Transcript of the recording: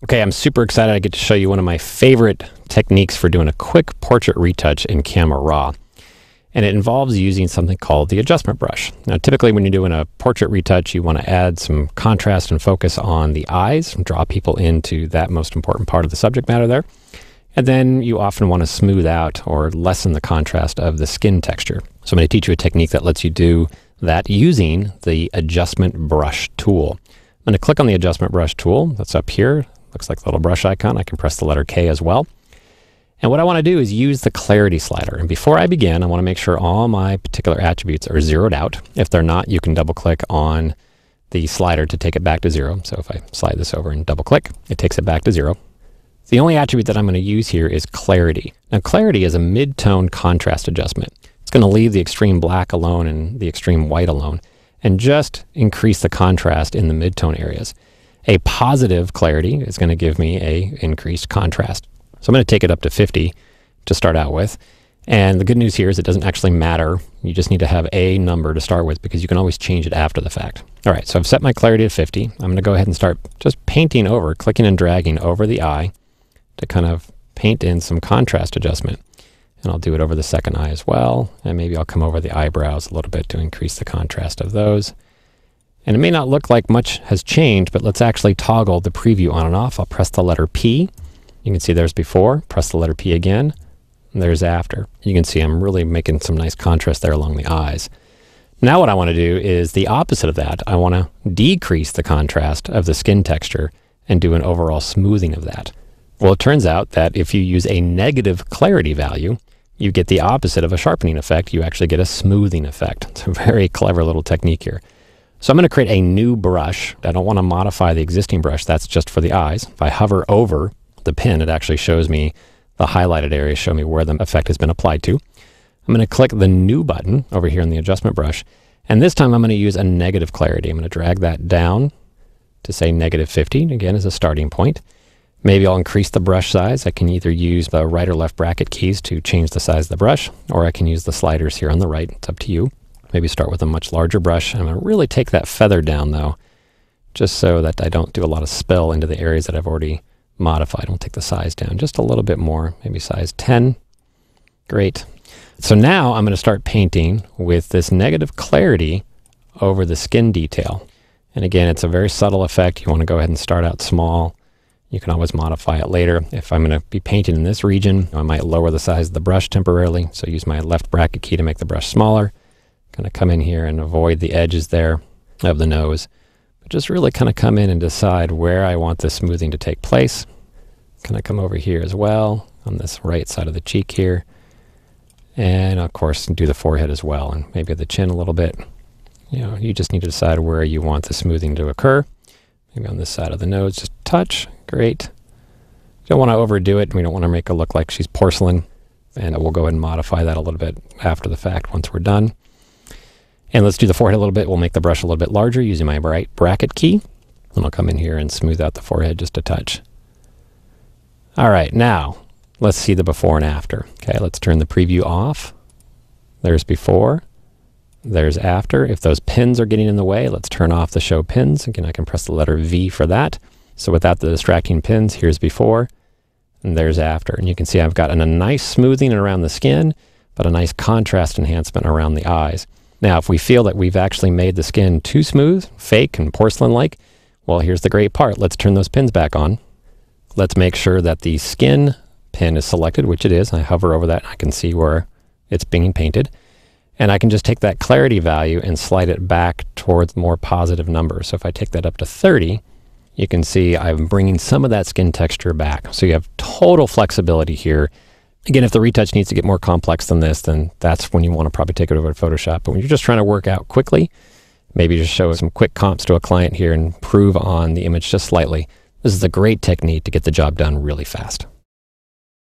Okay, I'm super excited. I get to show you one of my favorite techniques for doing a quick portrait retouch in Camera Raw. And it involves using something called the adjustment brush. Now, typically when you're doing a portrait retouch, you want to add some contrast and focus on the eyes, draw people into that most important part of the subject matter there. And then you often want to smooth out or lessen the contrast of the skin texture. So I'm going to teach you a technique that lets you do that using the adjustment brush tool. I'm going to click on the adjustment brush tool that's up here. Looks like the little brush icon. I can press the letter K as well. And what I want to do is use the clarity slider. And before I begin, I want to make sure all my particular attributes are zeroed out. If they're not, you can double click on the slider to take it back to 0. So if I slide this over and double click, it takes it back to 0. The only attribute that I'm going to use here is clarity. Now, clarity is a mid-tone contrast adjustment. It's going to leave the extreme black alone and the extreme white alone and just increase the contrast in the mid-tone areas. A positive clarity is going to give me a increased contrast. So I'm going to take it up to 50 to start out with. And the good news here is it doesn't actually matter. You just need to have a number to start with because you can always change it after the fact. All right, so I've set my clarity to 50. I'm going to go ahead and start just painting over, clicking and dragging over the eye to kind of paint in some contrast adjustment. And I'll do it over the second eye as well. And maybe I'll come over the eyebrows a little bit to increase the contrast of those. And it may not look like much has changed, but let's actually toggle the preview on and off. I'll press the letter P. You can see there's before. Press the letter P again. And there's after. You can see I'm really making some nice contrast there along the eyes. Now what I want to do is the opposite of that. I want to decrease the contrast of the skin texture and do an overall smoothing of that. Well, it turns out that if you use a negative clarity value, you get the opposite of a sharpening effect. You actually get a smoothing effect. It's a very clever little technique here. So I'm going to create a new brush. I don't want to modify the existing brush. That's just for the eyes. If I hover over the pin, it actually shows me the highlighted area, show me where the effect has been applied to. I'm going to click the new button over here in the adjustment brush. And this time I'm going to use a negative clarity. I'm going to drag that down to say -50, again, as a starting point. Maybe I'll increase the brush size. I can either use the right or left bracket keys to change the size of the brush, or I can use the sliders here on the right. It's up to you. Maybe start with a much larger brush. I'm going to really take that feather down though, just so that I don't do a lot of spill into the areas that I've already modified. I'll take the size down just a little bit more, maybe size 10. Great. So now I'm going to start painting with this negative clarity over the skin detail. And again, it's a very subtle effect. You want to go ahead and start out small. You can always modify it later. If I'm going to be painting in this region, I might lower the size of the brush temporarily. So use my left bracket key to make the brush smaller. Kind of come in here and avoid the edges there of the nose. But just really kind of come in and decide where I want the smoothing to take place. Kind of come over here as well on this right side of the cheek here. And of course do the forehead as well and maybe the chin a little bit. You know, you just need to decide where you want the smoothing to occur. Maybe on this side of the nose, just touch. Great. Don't want to overdo it. We don't want to make it look like she's porcelain. And we'll go ahead and modify that a little bit after the fact once we're done. And let's do the forehead a little bit. We'll make the brush a little bit larger using my right bracket key. And I'll come in here and smooth out the forehead just a touch. All right, now let's see the before and after. Okay, let's turn the preview off. There's before. There's after. If those pins are getting in the way, let's turn off the show pins. Again, I can press the letter V for that. So without the distracting pins, here's before and there's after. And you can see I've gotten a nice smoothing around the skin, but a nice contrast enhancement around the eyes. Now, if we feel that we've actually made the skin too smooth, fake and porcelain-like, well, here's the great part. Let's turn those pins back on. Let's make sure that the skin pin is selected, which it is. I hover over that and I can see where it's being painted. And I can just take that clarity value and slide it back towards more positive numbers. So if I take that up to 30, you can see I'm bringing some of that skin texture back. So you have total flexibility here. Again, if the retouch needs to get more complex than this, then that's when you want to probably take it over to Photoshop. But when you're just trying to work out quickly, maybe just show some quick comps to a client here and improve on the image just slightly. This is a great technique to get the job done really fast.